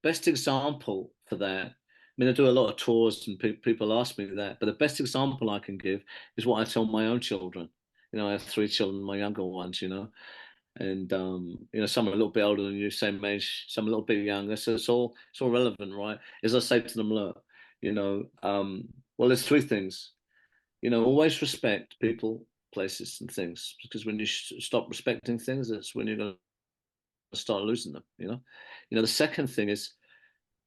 best example for that. I mean, I do a lot of tours, and people ask me that. But the best example I can give is what I tell my own children. I have three children, my younger ones. And some are a little bit older than you, same age, some a little bit younger. So it's all relevant, right? As I say to them, look, well, there's three things. Always respect people, places, and things, because when you stop respecting things, that's when you're going to start losing them. The second thing is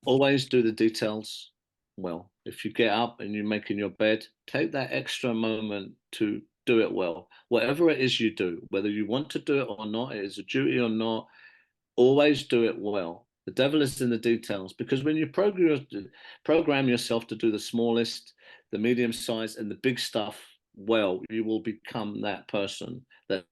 always do the details well. If you get up and you're making your bed, take that extra moment to do it well. Whatever it is you do, whether you want to do it or not, it is a duty or not, always do it well. The devil is in the details, because when you program yourself to do the smallest, the medium size, and the big stuff well, you will become that person that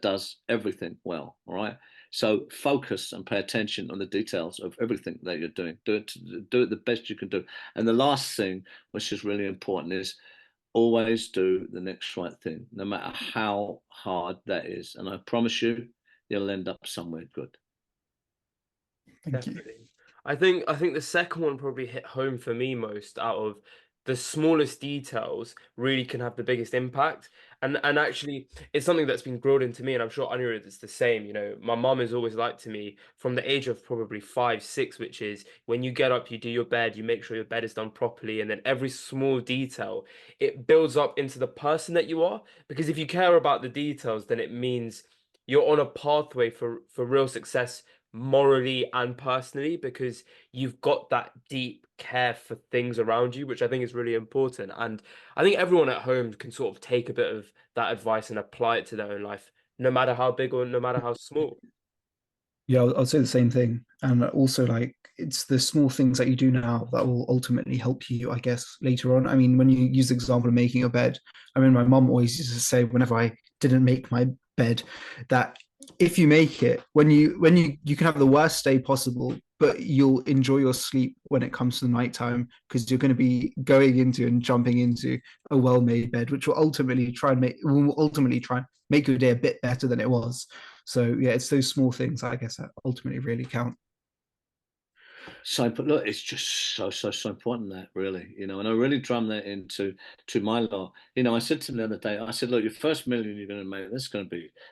does everything well. All right. So focus and pay attention on the details of everything that you're doing. Do it the best you can do. And the last thing, which is really important, is always do the next right thing, no matter how hard that is. And I promise you, you'll end up somewhere good. Thank you. Definitely. I think the second one probably hit home for me most out of the smallest details really can have the biggest impact. And actually it's something that's been drilled into me, and I'm sure Anirudh is the same. My mum has always liked to me from the age of probably 5, 6, which is when you get up, you do your bed, you make sure your bed is done properly, and then every small detail, it builds up into the person that you are. Because if you care about the details, then it means you're on a pathway for real success morally and personally, because you've got that deep care for things around you, which I think is really important. And I think everyone at home can sort of take a bit of that advice and apply it to their own life, no matter how big or no matter how small. Yeah, I'll say the same thing. And also, like, it's the small things that you do now that will ultimately help you, I guess, later on. I mean, when you use the example of making a bed, I mean, my mum always used to say whenever I didn't make my bed that if you make it, when you can have the worst day possible, but you'll enjoy your sleep when it comes to the nighttime, because you're going to be going into and jumping into a well-made bed, which will ultimately try and make your day a bit better than it was. So yeah, it's those small things, I guess, that ultimately really count. So, but look, it's just so important, that really, and I really drum that into my lot. I said to them the other day, I said, look, your first million you're going to make,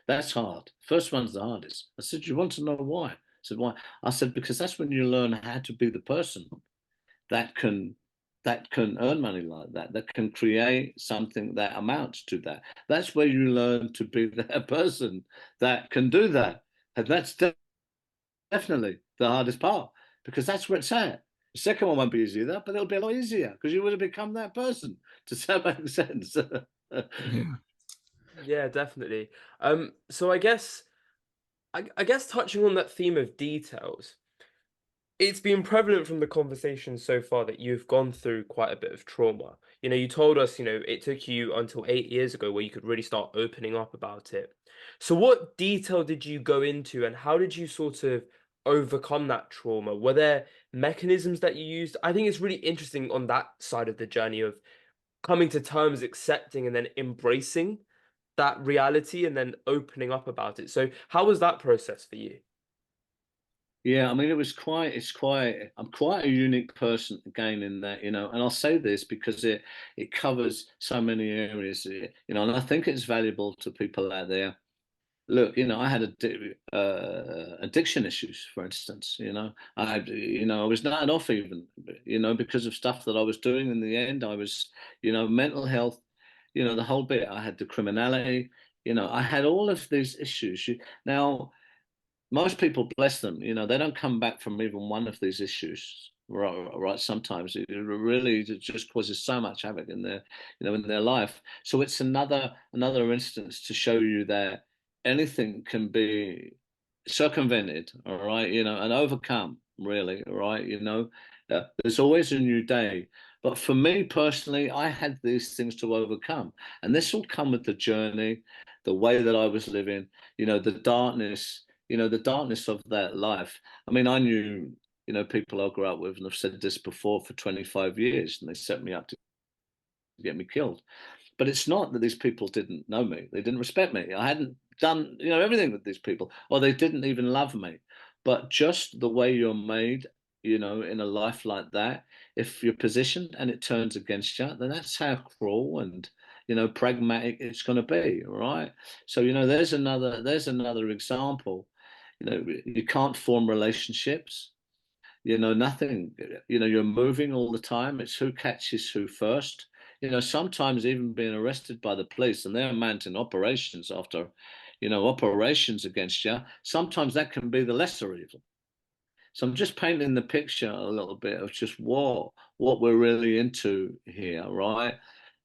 that's hard. First one's the hardest. I said, you want to know why? I said, why? I said, because that's when you learn how to be the person that can earn money like that can create something that amounts to that. That's where you learn to be that person that can do that. And that's definitely the hardest part, because that's where it's at. The second one won't be easy, but it'll be a lot easier because you would have become that person. Does that make sense? Yeah. Yeah, definitely. So I guess touching on that theme of details, it's been prevalent from the conversation so far that you've gone through quite a bit of trauma. You told us, it took you until 8 years ago where you could really start opening up about it. So, what detail did you go into, and how did you sort of overcome that trauma? Were there mechanisms that you used? I think it's really interesting on that side of the journey of coming to terms, accepting, and then embracing that reality and then opening up about it. So, how was that process for you? Yeah, I mean, I'm quite a unique person again in that, and I'll say this because it covers so many areas, and I think it's valuable to people out there. Look, I had addiction issues, for instance. I was not off even, because of stuff that I was doing. In the end, I was, mental health, the whole bit. I had the criminality, I had all of these issues. Now, most people, bless them, they don't come back from even one of these issues. Right. Sometimes it really just causes so much havoc in their life. So it's another instance to show you that anything can be circumvented, all right, and overcome, really, all right, there's always a new day. But for me personally, I had these things to overcome, and this will come with the journey, the way that I was living, the darkness of that life. I mean, I knew, people I grew up with, and I've said this before, for 25 years, and they set me up to get me killed. But it's not that these people didn't know me. They didn't respect me. I hadn't done, everything with these people, or they didn't even love me. But just the way you're made, you know, in a life like that, if you're positioned and it turns against you, then that's how cruel and, you know, pragmatic it's going to be, right? So, you know, there's another example. You know, you can't form relationships, you know, nothing, you know, you're moving all the time. It's who catches who first. You know, sometimes even being arrested by the police and they're mounting operations after, you know, operations against you, sometimes that can be the lesser evil. So I'm just painting the picture a little bit of just what we're really into here, right?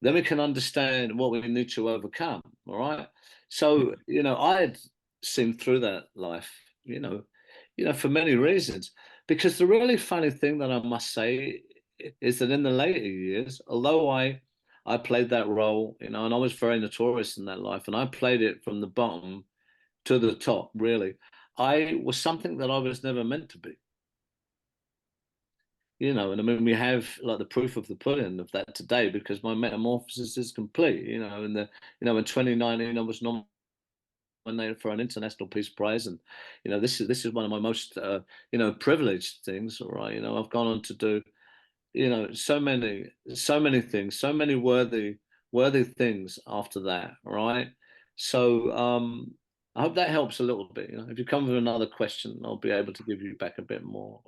Then we can understand what we need to overcome, all right? So, you know, I had seen through that life, for many reasons. Because the really funny thing that I must say is that in the later years, although I played that role, you know, and I was very notorious in that life, and I played it from the bottom to the top, really. I was something that I was never meant to be. You know, and I mean, we have like the proof of the pudding of that today because my metamorphosis is complete. You know, in 2019, I was nominated for an International Peace Prize, and you know, this is one of my most privileged things. All right, you know, I've gone on to do so many things, so many worthy things after that. All right, so I hope that helps a little bit. You know, if you come with another question, I'll be able to give you back a bit more.